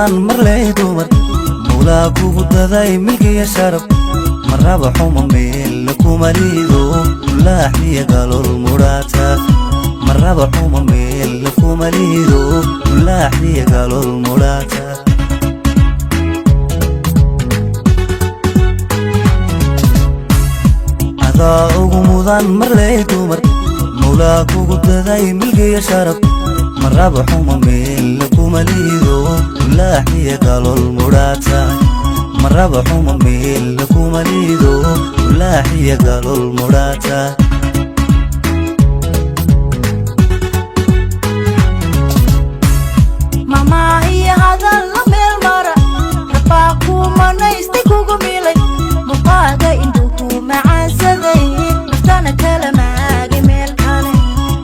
mudan marley dumar mawlaa kugu daday milkiya sharaf marraba xuma meel kuma liido laaxiya galol muraata marraba xuma meel kuma liido laaxiya galol muraata adaa ugu mudan marley dumar mawlaa kugu daday milkiya sharaf marraba xuma meel kuma liido laaxiya galol muraata marraba xuma meel kuma liido laaxiya galol muraata mama iyo hadal la meel mara rabaa kumanaysta kugu milay muqaaga intuu ku macaansaday naftana kala maagi meel kale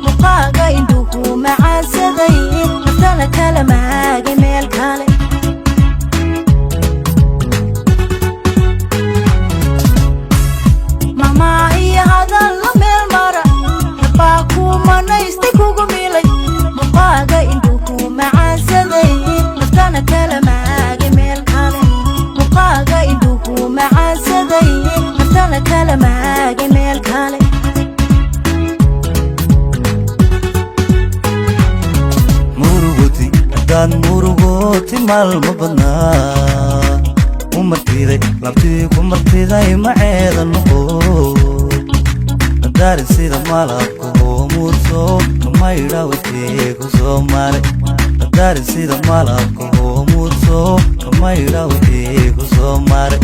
muqaaga intuu ku macaansaday naftana kala maagi meel kale mama iyo hadal la meel mara rabaa kumanaysta kugu milay muqaaga intuu ku macaansaday naftana kala maagi meel kale muqaaga intuu ku macaansaday naftana kala maagi meel kale murugoti haddaan murugoti maalma badnaa u martiday labtii ku martiday maceeda noqo daarin sida malabka hoomuudso kamaydha watee ku soo maray daarin sida malabka hoomuudso kamaydha watee ku soo maray